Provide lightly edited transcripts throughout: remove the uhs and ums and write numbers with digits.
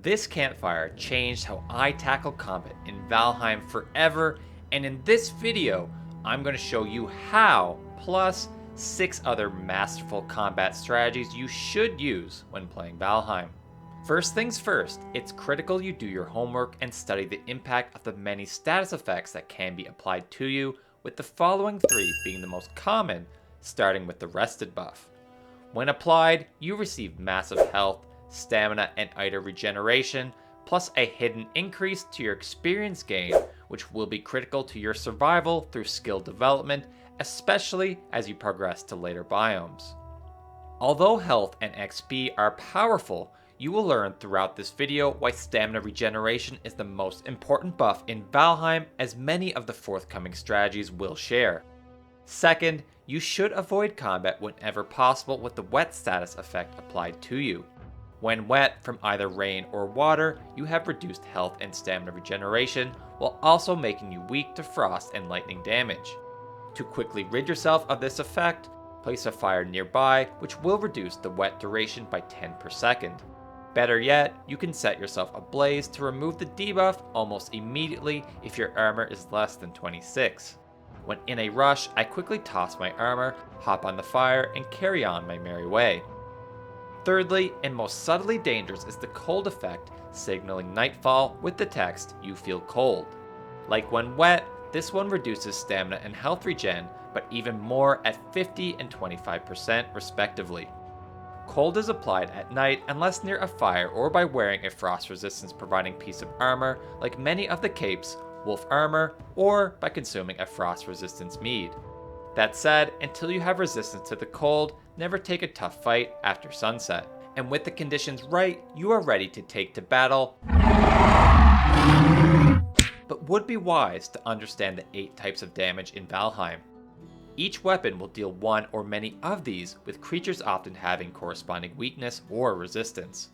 This campfire changed how I tackle combat in Valheim forever, and in this video, I'm going to show you how, plus 6 other masterful combat strategies you should use when playing Valheim. First things first, it's critical you do your homework and study the impact of the many status effects that can be applied to you, with the following 3 being the most common, starting with the rested buff. When applied, you receive massive health, stamina, and item regeneration, plus a hidden increase to your experience gain, which will be critical to your survival through skill development, especially as you progress to later biomes. Although health and XP are powerful, you will learn throughout this video why stamina regeneration is the most important buff in Valheim, as many of the forthcoming strategies will share. Second, you should avoid combat whenever possible with the wet status effect applied to you. When wet from either rain or water, you have reduced health and stamina regeneration, while also making you weak to frost and lightning damage. To quickly rid yourself of this effect, place a fire nearby, which will reduce the wet duration by 10 per second. Better yet, you can set yourself ablaze to remove the debuff almost immediately if your armor is less than 26. When in a rush, I quickly toss my armor, hop on the fire, and carry on my merry way. Thirdly, and most subtly dangerous, is the cold effect, signaling nightfall with the text, "You feel cold." Like when wet, this one reduces stamina and health regen, but even more at 50 and 25% respectively. Cold is applied at night unless near a fire or by wearing a frost resistance providing piece of armor like many of the capes, wolf armor, or by consuming a frost resistance mead. That said, until you have resistance to the cold, never take a tough fight after sunset. And with the conditions right, you are ready to take to battle. But would be wise to understand the 8 types of damage in Valheim. Each weapon will deal one or many of these, with creatures often having corresponding weakness or resistance.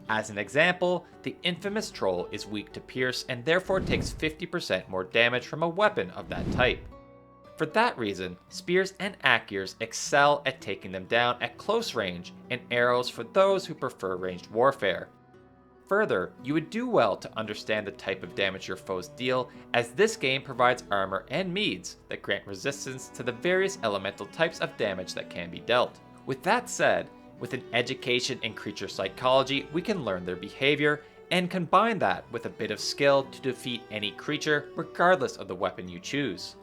As an example, the infamous troll is weak to pierce and therefore takes 50% more damage from a weapon of that type. For that reason, spears and aqyrs excel at taking them down at close range, and arrows for those who prefer ranged warfare. Further, you would do well to understand the type of damage your foes deal, as this game provides armor and meads that grant resistance to the various elemental types of damage that can be dealt. With that said, with an education in creature psychology, we can learn their behavior, and combine that with a bit of skill to defeat any creature, regardless of the weapon you choose.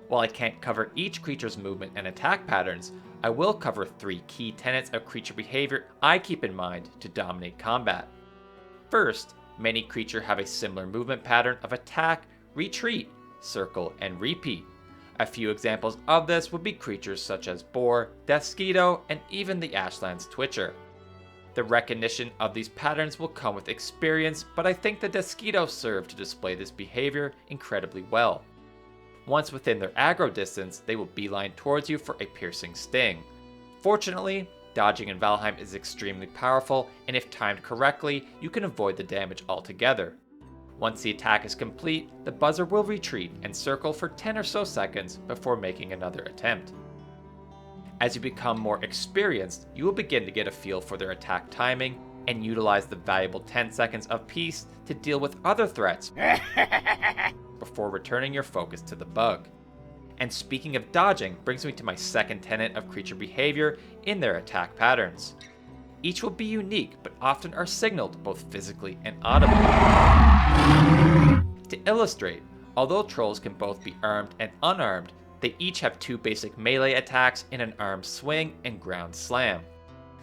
While I can't cover each creature's movement and attack patterns, I will cover 3 key tenets of creature behavior I keep in mind to dominate combat. First, many creatures have a similar movement pattern of attack, retreat, circle, and repeat. A few examples of this would be creatures such as Boar, Deathsquito, and even the Ashlands Twitcher. The recognition of these patterns will come with experience, but I think the Deathsquito serve to display this behavior incredibly well. Once within their aggro distance, they will beeline towards you for a piercing sting. Fortunately, dodging in Valheim is extremely powerful, and if timed correctly, you can avoid the damage altogether. Once the attack is complete, the buzzer will retreat and circle for 10 or so seconds before making another attempt. As you become more experienced, you will begin to get a feel for their attack timing, and utilize the valuable 10 seconds of peace to deal with other threats before returning your focus to the bug. And speaking of dodging brings me to my second tenet of creature behavior in their attack patterns. Each will be unique, but often are signaled both physically and audibly. To illustrate, although trolls can both be armed and unarmed, they each have 2 basic melee attacks in an armed swing and ground slam.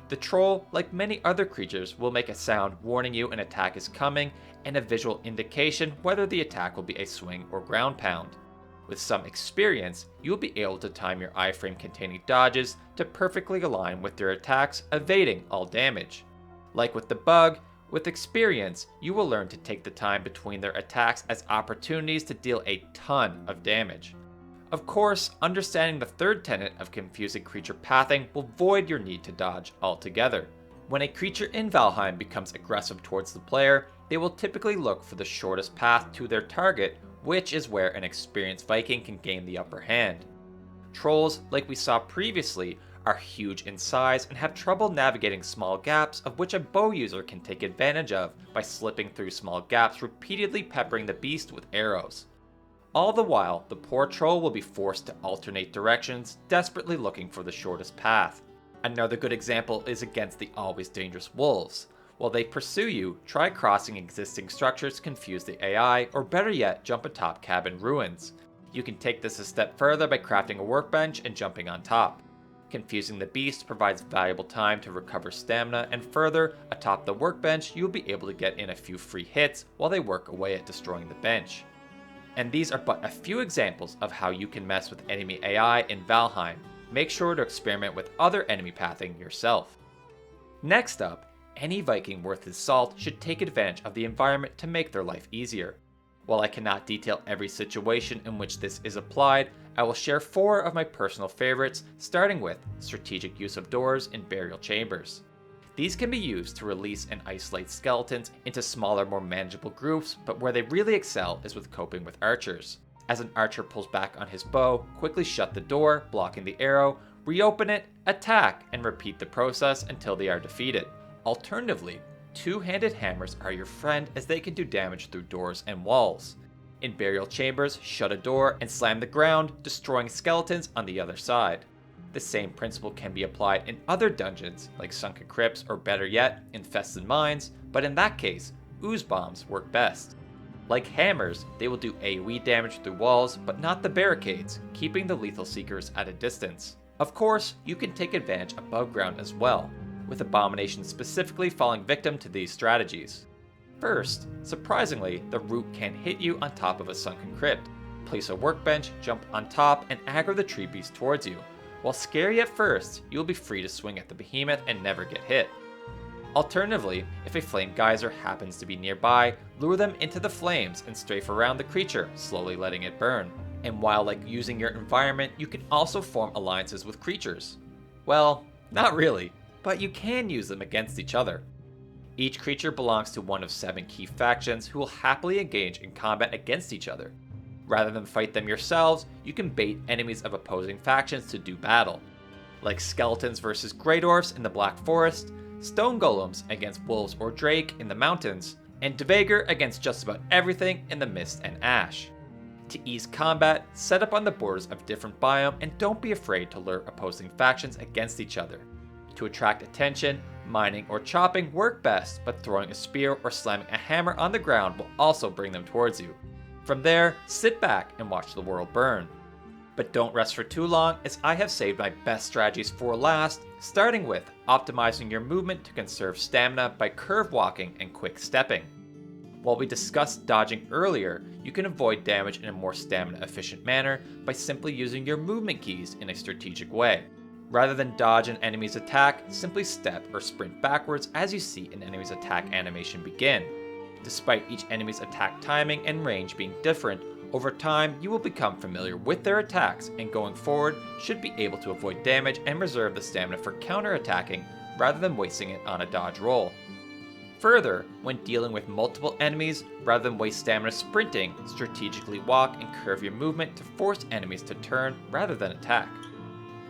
The troll, like many other creatures, will make a sound warning you an attack is coming, and a visual indication whether the attack will be a swing or ground pound. With some experience, you will be able to time your iframe containing dodges to perfectly align with their attacks, evading all damage. Like with the bug, with experience, you will learn to take the time between their attacks as opportunities to deal a ton of damage. Of course, understanding the third tenet of confusing creature pathing will void your need to dodge altogether. When a creature in Valheim becomes aggressive towards the player, they will typically look for the shortest path to their target, which is where an experienced Viking can gain the upper hand. Trolls, like we saw previously, are huge in size and have trouble navigating small gaps, of which a bow user can take advantage of by slipping through small gaps, repeatedly peppering the beast with arrows. All the while, the poor troll will be forced to alternate directions, desperately looking for the shortest path. Another good example is against the always dangerous wolves. While they pursue you, try crossing existing structures to confuse the AI, or better yet, jump atop cabin ruins. You can take this a step further by crafting a workbench and jumping on top. Confusing the beast provides valuable time to recover stamina, and further, atop the workbench, you'll be able to get in a few free hits while they work away at destroying the bench. And these are but a few examples of how you can mess with enemy AI in Valheim. Make sure to experiment with other enemy pathing yourself. Next up, any Viking worth his salt should take advantage of the environment to make their life easier. While I cannot detail every situation in which this is applied, I will share 4 of my personal favorites, starting with strategic use of doors in burial chambers. These can be used to release and isolate skeletons into smaller, more manageable groups, but where they really excel is with coping with archers. As an archer pulls back on his bow, quickly shut the door, blocking the arrow, reopen it, attack, and repeat the process until they are defeated. Alternatively, two-handed hammers are your friend as they can do damage through doors and walls. In burial chambers, shut a door and slam the ground, destroying skeletons on the other side. The same principle can be applied in other dungeons, like sunken crypts or better yet, infested mines, but in that case, ooze bombs work best. Like hammers, they will do AoE damage through walls, but not the barricades, keeping the lethal seekers at a distance. Of course, you can take advantage above ground as well, with Abomination specifically falling victim to these strategies. First, surprisingly, the root can hit you on top of a sunken crypt. Place a workbench, jump on top, and aggro the tree beast towards you. While scary at first, you will be free to swing at the behemoth and never get hit. Alternatively, if a flame geyser happens to be nearby, lure them into the flames and strafe around the creature, slowly letting it burn. And while like using your environment, you can also form alliances with creatures. Well, not really, but you can use them against each other. Each creature belongs to one of 7 key factions who will happily engage in combat against each other. Rather than fight them yourselves, you can bait enemies of opposing factions to do battle. Like skeletons versus grey dwarfs in the Black Forest, stone golems against wolves or drake in the mountains, and Dveigr against just about everything in the mist and ash. To ease combat, set up on the borders of different biomes and don't be afraid to lure opposing factions against each other. To attract attention, mining or chopping work best, but throwing a spear or slamming a hammer on the ground will also bring them towards you. From there, sit back and watch the world burn. But don't rest for too long, as I have saved my best strategies for last, starting with optimizing your movement to conserve stamina by curve walking and quick stepping. While we discussed dodging earlier, you can avoid damage in a more stamina efficient manner by simply using your movement keys in a strategic way. Rather than dodge an enemy's attack, simply step or sprint backwards as you see an enemy's attack animation begin. Despite each enemy's attack timing and range being different, over time you will become familiar with their attacks and going forward should be able to avoid damage and reserve the stamina for counterattacking rather than wasting it on a dodge roll. Further, when dealing with multiple enemies, rather than waste stamina sprinting, strategically walk and curve your movement to force enemies to turn rather than attack.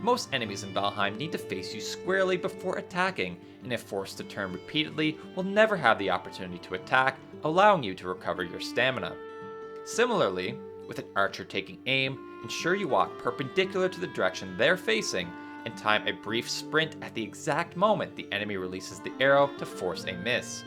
Most enemies in Valheim need to face you squarely before attacking, and if forced to turn repeatedly, will never have the opportunity to attack, allowing you to recover your stamina. Similarly, with an archer taking aim, ensure you walk perpendicular to the direction they're facing, and time a brief sprint at the exact moment the enemy releases the arrow to force a miss.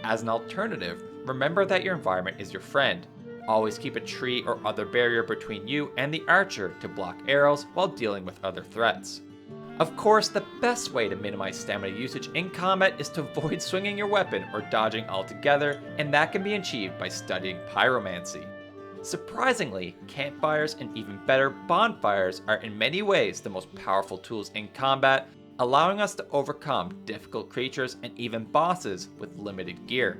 As an alternative, remember that your environment is your friend. Always keep a tree or other barrier between you and the archer to block arrows while dealing with other threats. Of course, the best way to minimize stamina usage in combat is to avoid swinging your weapon or dodging altogether, and that can be achieved by studying Pyromancy. Surprisingly, campfires and even better, bonfires are in many ways the most powerful tools in combat, allowing us to overcome difficult creatures and even bosses with limited gear.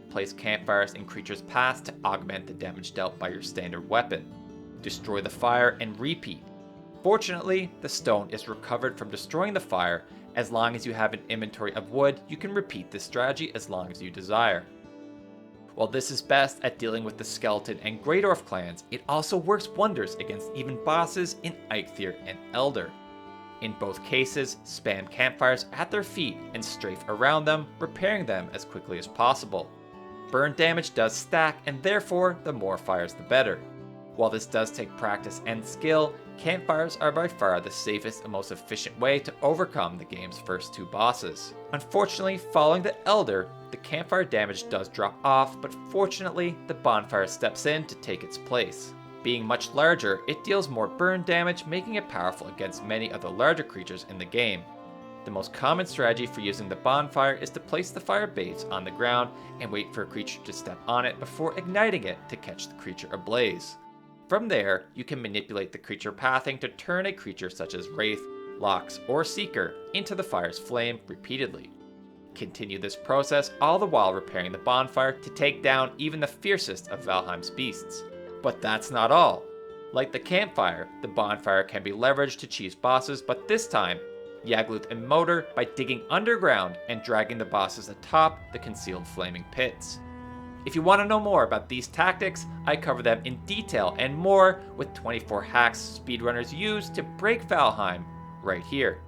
Place campfires in creatures' paths to augment the damage dealt by your standard weapon. Destroy the fire and repeat. Fortunately, the stone is recovered from destroying the fire. As long as you have an inventory of wood, you can repeat this strategy as long as you desire. While this is best at dealing with the skeleton and Grey Dwarf clans, it also works wonders against even bosses in Eikthyr and Elder. In both cases, spam campfires at their feet and strafe around them, repairing them as quickly as possible. Burn damage does stack, and therefore the more fires the better. While this does take practice and skill, campfires are by far the safest and most efficient way to overcome the game's first 2 bosses. Unfortunately, following the Elder, the campfire damage does drop off, but fortunately, the bonfire steps in to take its place. Being much larger, it deals more burn damage, making it powerful against many of the larger creatures in the game. The most common strategy for using the bonfire is to place the fire base on the ground and wait for a creature to step on it before igniting it to catch the creature ablaze. From there, you can manipulate the creature pathing to turn a creature such as Wraith, Lox, or Seeker into the fire's flame repeatedly. Continue this process all the while repairing the bonfire to take down even the fiercest of Valheim's beasts. But that's not all. Like the campfire, the bonfire can be leveraged to cheese bosses, but this time, Yagluth and Motor by digging underground and dragging the bosses atop the concealed flaming pits. If you want to know more about these tactics, I cover them in detail and more with 24 hacks speedrunners use to break Valheim right here.